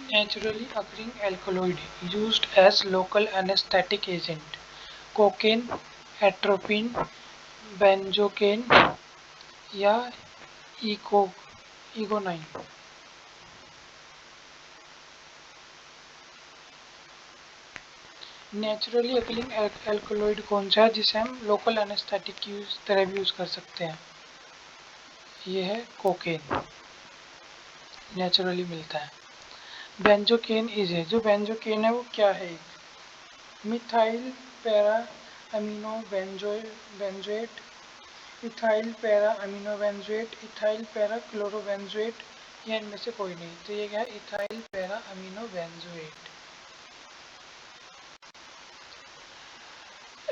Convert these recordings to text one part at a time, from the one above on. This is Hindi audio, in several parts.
Naturally occurring alkaloid used as local anesthetic agent. Cocaine, atropine, benzocaine या इको इगोनाइन। नेचुरली अकलिंग एल्कोलॉइड कौन सा है जिसे हम लोकल एनेस्थेटिक की तरह भी यूज़ कर सकते हैं? ये है कोकेन, नेचुरली मिलता है। बेंजोकेन इज है, जो बेंजोकेन है वो क्या है? Methyl para amino benzoate, ethyl para amino benzoate, ethyl para chloro benzoate, या इनमें से कोई नहीं। तो ये क्या है? Ethyl para amino benzoate.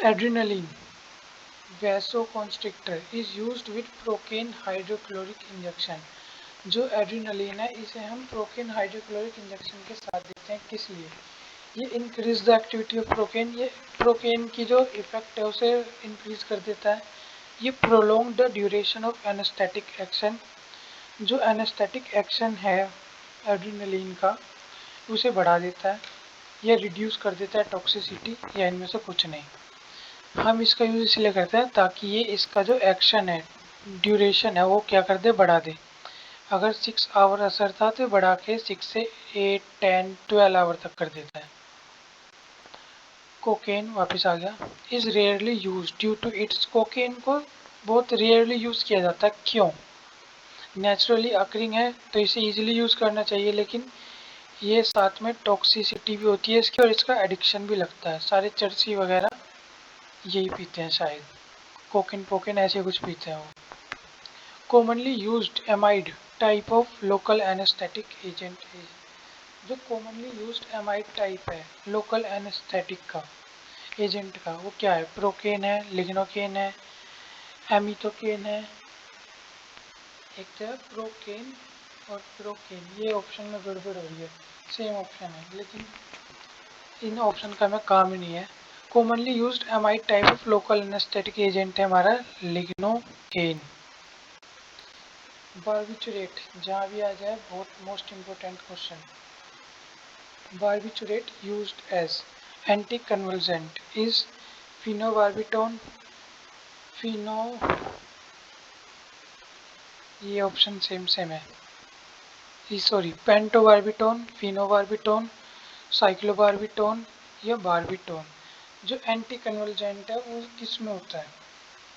Adrenaline vasoconstrictor is used with procaine hydrochloric injection. जो एड्रेनालिन है इसे हम प्रोकेन हाइड्रोक्लोरिक इंजेक्शन के साथ देते हैं। किस लिए? ये increase the activity of procaine, ये प्रोकेन की जो इफेक्ट है उसे इंक्रीज कर देता है। ये prolong the duration of anaesthetic action, जो एनेस्थेटिक एक्शन है एड्रेनालिन का उसे बढ़ा देता है या रिड्यूस कर देता है टॉक्सिसिटी, या इनमें से कुछ नहीं। हम इसका यूज़ इसलिए करते हैं ताकि ये इसका जो एक्शन है, ड्यूरेशन है, वो क्या कर दे? बढ़ा दे। अगर 6 आवर असर था तो बढ़ा के 6 से 8, 10, 12 आवर तक कर देता है। कोकेन वापस आ गया। Is rarely use due to its, cocaine को बहुत रेयरली यूज़ किया जाता है। क्यों? नेचुरली अकरिंग है तो इसे इजीली यूज़ करना चाहिए, लेकिन ये साथ में टॉक्सिसिटी भी होती है इसकी और इसका एडिक्शन भी लगता है। सारे चर्सी वगैरह यही पीते हैं शायद, कोकेन पोकेन ऐसे कुछ पीते हैं वो। Commonly used amide type of local anaesthetic agent है। जो कॉमनली यूज्ड एमाइड टाइप है लोकल एनेस्थेटिक का एजेंट का, वो क्या है? प्रोकेन है, लिग्नोकेन है, एमिथोकेन है। एक तो है प्रोकेन और प्रोकेन, ये ऑप्शन में गड़बड़ हो रही है, सेम ऑप्शन है लेकिन इन ऑप्शन का हमें काम ही नहीं है। Commonly used amide type of local anaesthetic agent है हमारा लिग्नोकेन। बारबिचुरेट, जहाँ भी आ जाए बहुत most important question. Barbiturate used as anti convulsant is phenobarbitone, pheno, ये ऑप्शन सेम है, सॉरी, पेंटोबार्बिटोन, फिनोबार्बिटोन, साइक्लोबार्बिटोन या बार्बिटोन। जो एंटी कन्वल्सेंट है वो किस में होता है?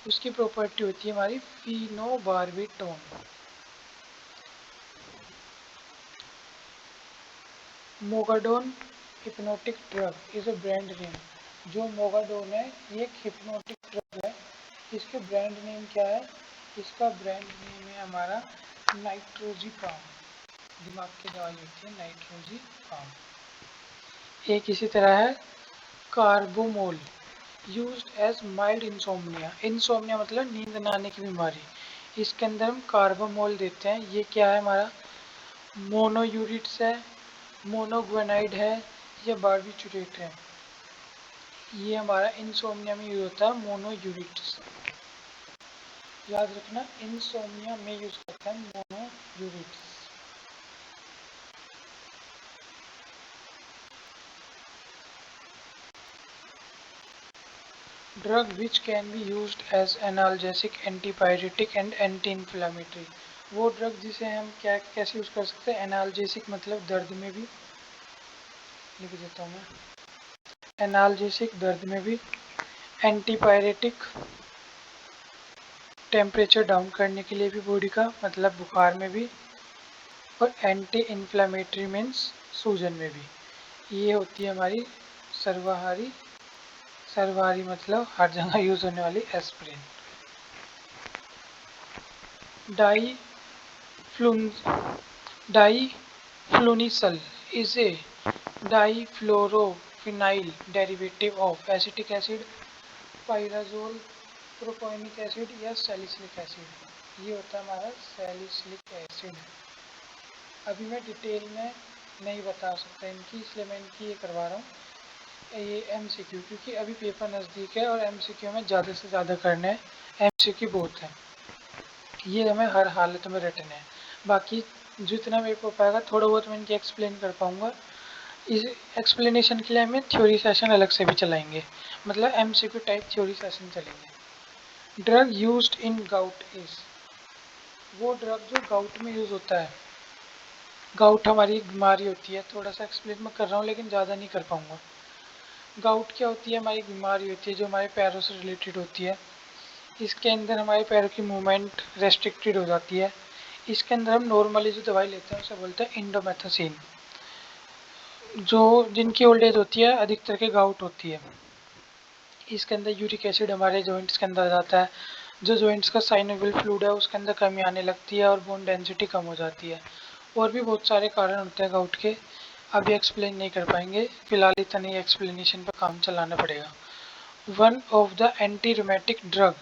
उसकी प्रॉपर्टी होती है हमारी phenobarbitone. Mogadon hypnotic drug is a brand name. जो मोगाडोन है ये एक हिप्नोटिक ड्रग है। इसके ब्रांड नेम क्या है? इसका ब्रांड नेम है हमारा नाइट्रोजिपाम। दिमाग की दवाई होती है नाइट्रोजिपाम। एक इसी तरह है carbromal used as mild insomnia. Insomnia मतलब नींद न आने की बीमारी, इसके अंदर हम कार्बोमोल देते हैं। ये क्या है हमारा? मोनोयूरिट्स है, मोनोग्वेनाइड है या बारबिचुरेट है। ये हमारा इंसोम्निया में यूज होता है मोनोयूरिट्स। याद रखना, इंसोम्निया में यूज करते हैं मोनोयूरिट्स। Drug which can be used as analgesic, antipyretic and anti inflammatory. वो ड्रग जिसे हम क्या कैसे यूज कर सकते हैं? एनाल्जेसिक मतलब दर्द में भी, लिख देता हूँ मैं, एनाल्जेसिक दर्द में भी, एंटीपायरेटिक टेम्परेचर डाउन करने के लिए भी बॉडी का, मतलब बुखार में भी, और एंटी इन्फ्लामेटरी मीन्स सूजन में भी। ये होती है हमारी सर्वहारी, सर्वहारी मतलब हर जगह यूज होने वाली aspirin. Diflunisal is a difluorophenyl derivative of acetic acid, pyrazole, propionic acid या सैलिसिलिक एसिड। ये होता है हमारा सैलिसिलिक एसिड। अभी मैं डिटेल में नहीं बता सकता इनकी, इसलिए मैं इनकी ये करवा रहा हूँ ये एमसीक्यू, क्योंकि अभी पेपर नज़दीक है और एमसीक्यू में ज़्यादा से ज़्यादा करने हैं। एमसीक्यू बहुत है, ये हमें हर हालत में रटने हैं। बाकी जितना मेरे को पाएगा थोड़ा बहुत मैं इनकी एक्सप्लेन कर पाऊँगा। इस एक्सप्लेनेशन के लिए हमें थ्योरी सेशन अलग से भी चलाएंगे, मतलब एमसीक्यू टाइप थ्योरी सेशन चलेंगे। Drug used in gout is, वो ड्रग जो गाउट में यूज़ होता है। गाउट हमारी एक बीमारी होती है, थोड़ा सा एक्सप्लेन मैं कर रहा हूँ लेकिन ज़्यादा नहीं कर पाऊँगा। गाउट क्या होती है? हमारी एक बीमारी होती है जो हमारे पैरों से रिलेटेड होती है। इसके अंदर हमारे पैरों की मूवमेंट रेस्ट्रिक्टेड हो जाती है। इसके अंदर हम नॉर्मली जो दवाई लेते हैं उसे बोलते हैं इंडोमेथासिन। जो जिनकी ओल्ड एज होती है अधिकतर के गाउट होती है। इसके अंदर यूरिक एसिड हमारे जॉइंट्स के अंदर आ जाता है। जो जॉइंट्स का साइनोवियल फ्लूइड है उसके अंदर कमी आने लगती है और बोन डेंसिटी कम हो जाती है। और भी बहुत सारे कारण होते हैं गाउट के, अभी एक्सप्लेन नहीं कर पाएंगे, फिलहाल इतना ही एक्सप्लेनेशन पर काम चलाना पड़ेगा। One of the anti-rheumatic drug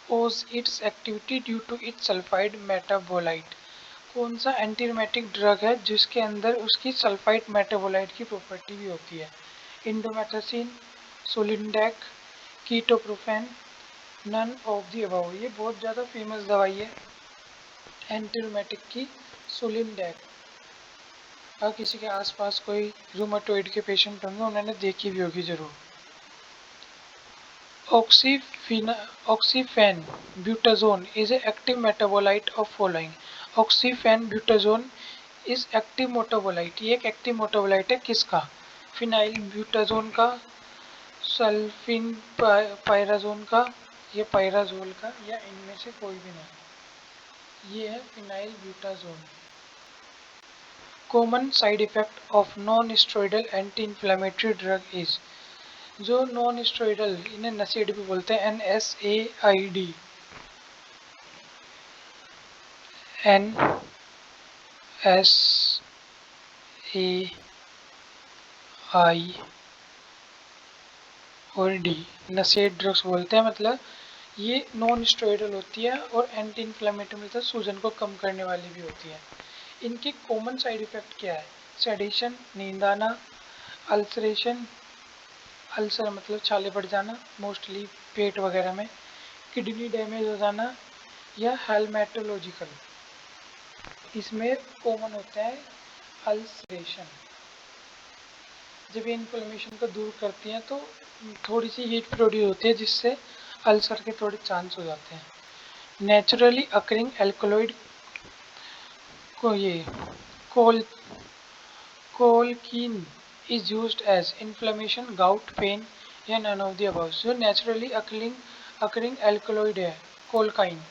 owes its activity due to its sulfide metabolite। कौन सा एंटी रूमेटिक ड्रग है जिसके अंदर उसकी सल्फाइड मेटाबोलाइट की प्रॉपर्टी भी होती है? Indomethacin, sulindac, ketoprofen, none of the above. ये बहुत ज़्यादा फेमस दवाई है एंटी रूमेटिक की, सोलिंडेक। अगर किसी के आसपास कोई रूमेटोइड के पेशेंट होंगे उन्होंने देखी भी होगी ज़रूर। Oxyfen butazone is an active metabolite of following। Oxyfen butazone is active metabolite। ये एक एक्टिव मेटाबोलाइट है किसका? फिनाइल ब्यूटाजोन का, सल्फिन पायराजोन का, या पायराजोल का, या इनमें से कोई भी नहीं। ये है phenylbutazone. Common side effect of non steroidal anti inflammatory drug is. जो नॉन स्टेरॉयडल, इन्हें नसेड भी बोलते हैं, NSAID, NSAI और डी, नसेड ड्रग्स बोलते हैं। मतलब ये नॉन स्टेरॉयडल होती है और एंटी इन्फ्लेमेटरी, मतलब सूजन को कम करने वाली भी होती है। इनके कॉमन साइड इफेक्ट क्या है? सेडेशन, नींद आना, अल्सरेशन, अल्सर मतलब छाले पड़ जाना मोस्टली पेट वगैरह में, किडनी डैमेज हो जाना, या हेलमेटोलॉजिकल। इसमें कॉमन होता है अल्सरेशन। जब ये इन्फ्लेमेशन को दूर करती हैं तो थोड़ी सी हीट प्रोड्यूस होती है जिससे अल्सर के थोड़े चांस हो जाते हैं। नेचुरली अकरिंग एल्कोलॉइड को ये col colchicine is used as inflammation, gout, pain, या नन ऑफ द अबव। जो नेचुरली अकरिंग एल्कोलॉइड है कोलकाइन,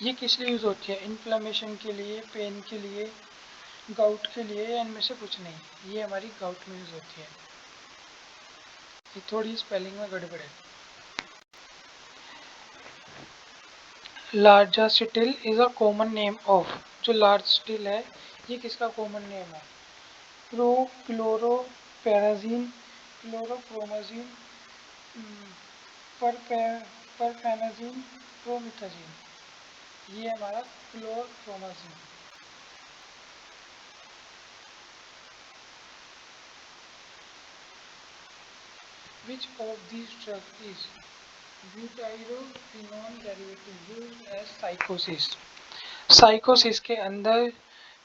ये किस लिए यूज़ होती है? इन्फ्लेमेशन के लिए, पेन के लिए, गाउट के लिए, या इनमें से कुछ नहीं? ये हमारी गाउट में यूज़ होती है। ये थोड़ी स्पेलिंग में गड़बड़ है। Largactil is a common name of. जो लार्जासिटिल है ये किसका कॉमन नेम है? क्लोरोपेराजीन, क्लोरोप्रोमाजीन, परफेनाजीन, प्रोमिथाजीन। ये हमारा क्लोरोप्रोमाजीन। Which of these drugs is butyrophenone derivative used as psychosis? साइकोसिस के अंदर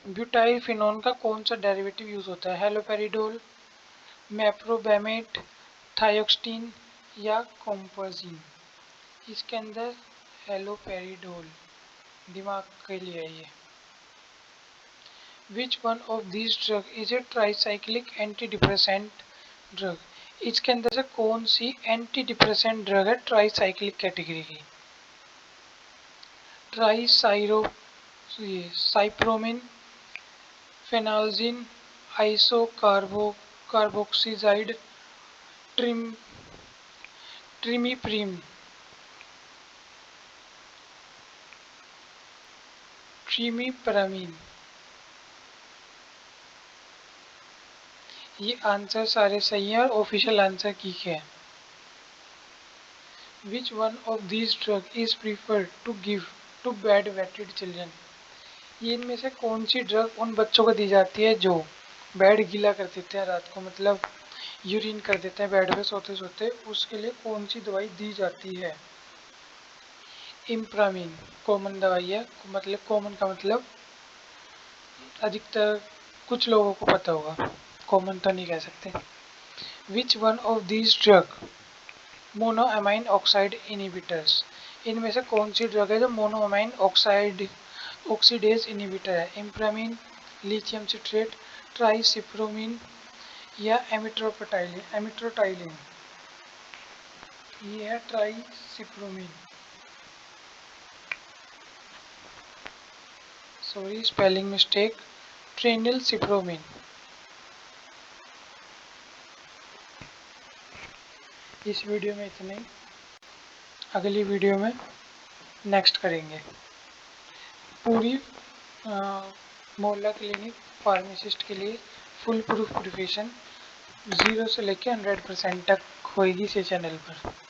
ब्यूटाइलफिनोन का कौन सा डेरिवेटिव यूज होता है? हेलोपेरिडोल, मेप्रोबेमेट, थायोक्सिन, या कॉम्पोजिन। इसके अंदर हेलोपेरिडोल, दिमाग के लिए है ये। विच one of this drug is a tricyclic anti depressant drug? इसके अंदर से कौन सी एंटी डिप्रेसेंट ड्रग है ट्राईसाइक्लिक कैटेगरी की? ट्राईसाइरो साइप्रोमिन, फेनाल्जिन, कार्बोक्सीजाइड, ट्रिम ट्रिमीप्रीम, ट्रिमीप्रामीन। ये आंसर सारे सही हैं और ऑफिशियल आंसर की है। Which one of this drug is preferred to give to bed wetted children? ये इनमें से कौन सी ड्रग उन बच्चों को दी जाती है जो बेड गीला कर देते हैं रात को, मतलब यूरिन कर देते हैं बेड पे सोते सोते, उसके लिए कौन सी दवाई दी जाती है? इम्प्रामीन कॉमन दवाई है, मतलब कॉमन का मतलब अधिकतर कुछ लोगों को पता होगा, कॉमन तो नहीं कह सकते। विच one of these drug monoamine oxide inhibitors, इनमें से कौन सी ड्रग है जो मोनोअमाइन ऑक्साइड ऑक्सीडेज इनहिबिटर है? इम्प्रामिन, लिथियम सिट्रेट, ट्राइसिप्रोमिन या एमिट्रोटाइलिन। ये है ट्राइसिप्रोमिन, सॉरी स्पेलिंग मिस्टेक, ट्रेनिलसिप्रोमिन। इस वीडियो में इतना ही, अगली वीडियो में नेक्स्ट करेंगे पूरी मोहल्ला क्लिनिक फार्मासिस्ट के लिए फुल प्रूफ प्रिपरेशन 0 से लेकर 100% तक होएगी इस चैनल पर।